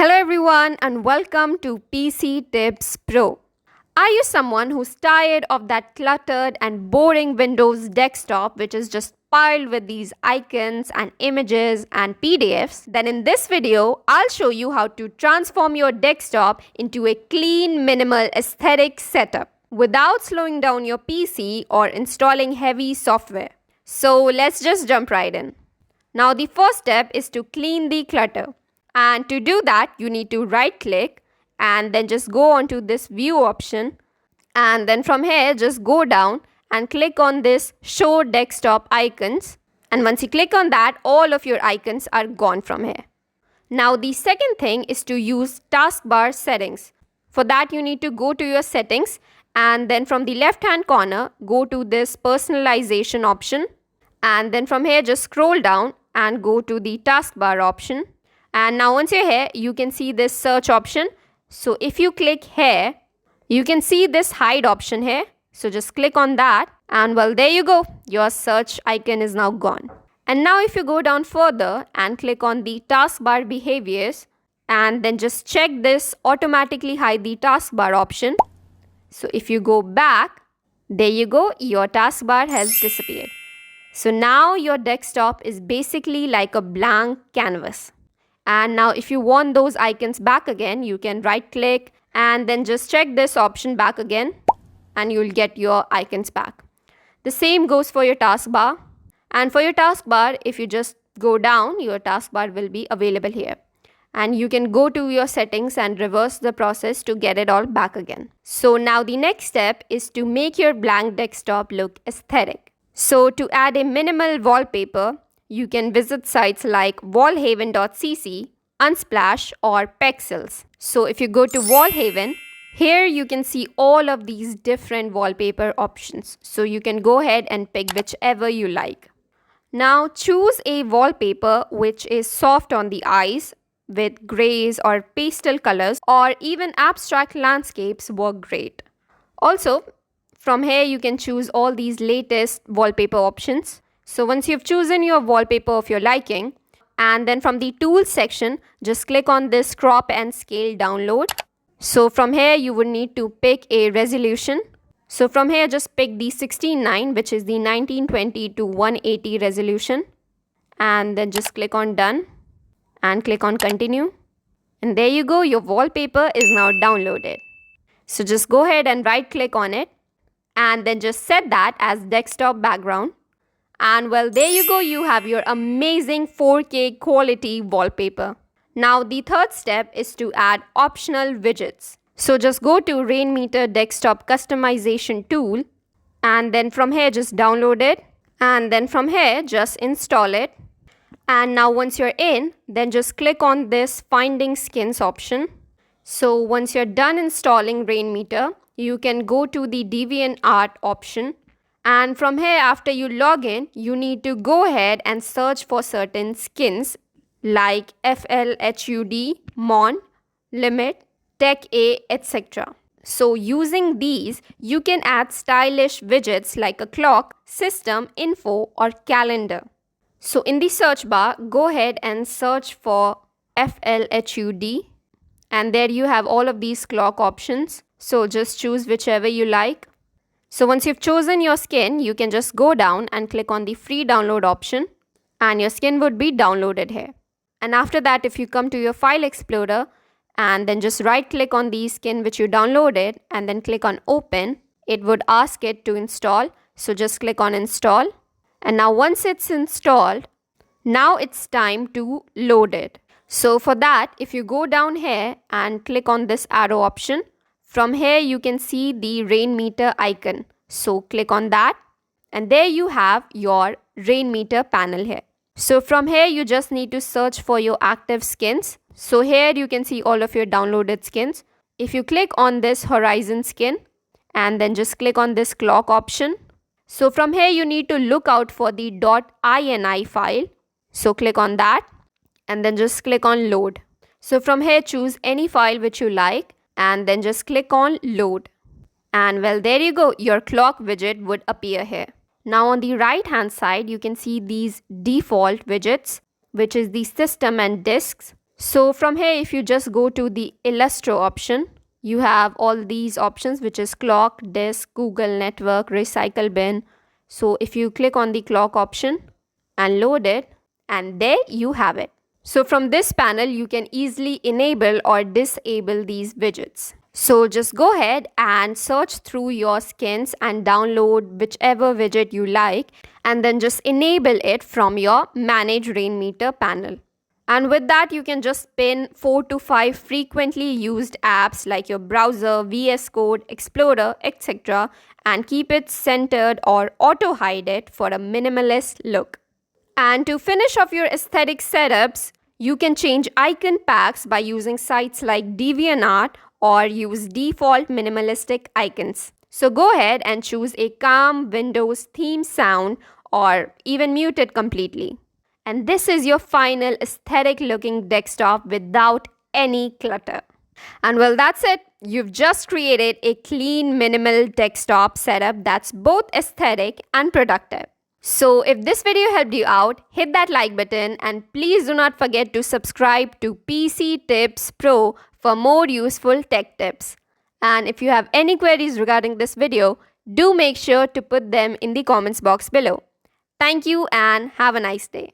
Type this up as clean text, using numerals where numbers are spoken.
Hello everyone and welcome to PC Tips Pro. Are you someone who's tired of that cluttered and boring Windows desktop which is just piled with these icons and images and PDFs? Then in this video, I'll show you how to transform your desktop into a clean, minimal aesthetic setup without slowing down your PC or installing heavy software. So let's just jump right in. Now the first step is to clean the clutter. And to do that, you need to right click and then just go on to this view option. And then from here, just go down and click on this show desktop icons. And once you click on that, all of your icons are gone from here. Now the second thing is to use taskbar settings. For that, you need to go to your settings and then from the left hand corner, go to this personalization option. And then from here, just scroll down and go to the taskbar option. And now once you're here, you can see this search option. So if you click here, you can see this hide option here. So just click on that and well, there you go. Your search icon is now gone. And now if you go down further and click on the taskbar behaviors and then just check this automatically hide the taskbar option. So if you go back, there you go. Your taskbar has disappeared. So now your desktop is basically like a blank canvas. And now if you want those icons back again, you can right click and then just check this option back again and you'll get your icons back. The same goes for your taskbar. And for your taskbar, if you just go down, your taskbar will be available here. And you can go to your settings and reverse the process to get it all back again. So now the next step is to make your blank desktop look aesthetic. So to add a minimal wallpaper, you can visit sites like wallhaven.cc, Unsplash or Pexels. So if you go to Wallhaven, here you can see all of these different wallpaper options. So you can go ahead and pick whichever you like. Now choose a wallpaper which is soft on the eyes with grays or pastel colors, or even abstract landscapes work great. Also, from here you can choose all these latest wallpaper options. So once you've chosen your wallpaper of your liking, and then from the tools section, just click on this crop and scale download. So from here, you would need to pick a resolution. So from here, just pick the 16:9, which is the 1920 to 180 resolution. And then just click on done and click on continue. And there you go, your wallpaper is now downloaded. So just go ahead and right click on it and then just set that as desktop background. And well, there you go, you have your amazing 4K quality wallpaper. Now the third step is to add optional widgets. So just go to Rainmeter desktop customization tool and then from here just download it and then from here just install it. And now once you're in, then just click on this finding skins option. So once you're done installing Rainmeter, you can go to the DeviantArt option. And from here, after you log in, you need to go ahead and search for certain skins like FLHUD, Mon, Limit, Tech A, etc. So using these, you can add stylish widgets like a clock, system, info, or calendar. So in the search bar, go ahead and search for FLHUD. And there you have all of these clock options. So just choose whichever you like. So once you've chosen your skin, you can just go down and click on the free download option and your skin would be downloaded here. And after that, if you come to your file explorer and then just right click on the skin which you downloaded and then click on open, it would ask it to install. So just click on install. And now once it's installed, now it's time to load it. So for that, if you go down here and click on this arrow option, from here, you can see the Rainmeter icon. So click on that and there you have your Rainmeter panel here. So from here, you just need to search for your active skins. So here you can see all of your downloaded skins. If you click on this horizon skin and then just click on this clock option. So from here, you need to look out for the .ini file. So click on that and then just click on load. So from here, choose any file which you like. And then just click on load. And well, there you go, your clock widget would appear here. Now on the right hand side, you can see these default widgets, which is the system and disks. So from here, if you just go to the Illustro option, you have all these options, which is clock, disk, Google network, recycle bin. So if you click on the clock option and load it, and there you have it. So from this panel, you can easily enable or disable these widgets. So just go ahead and search through your skins and download whichever widget you like, and then just enable it from your Manage Rainmeter panel. And with that, you can just pin 4 to 5 frequently used apps like your browser, VS Code, Explorer, etc. and keep it centered or auto hide it for a minimalist look. And to finish off your aesthetic setups, you can change icon packs by using sites like DeviantArt or use default minimalistic icons. So go ahead and choose a calm Windows theme sound or even mute it completely. And this is your final aesthetic looking desktop without any clutter. And well, that's it. You've just created a clean, minimal desktop setup that's both aesthetic and productive. So if this video helped you out, hit that like button and please do not forget to subscribe to PC Tips Pro for more useful tech tips. And if you have any queries regarding this video, do make sure to put them in the comments box below. Thank you and have a nice day.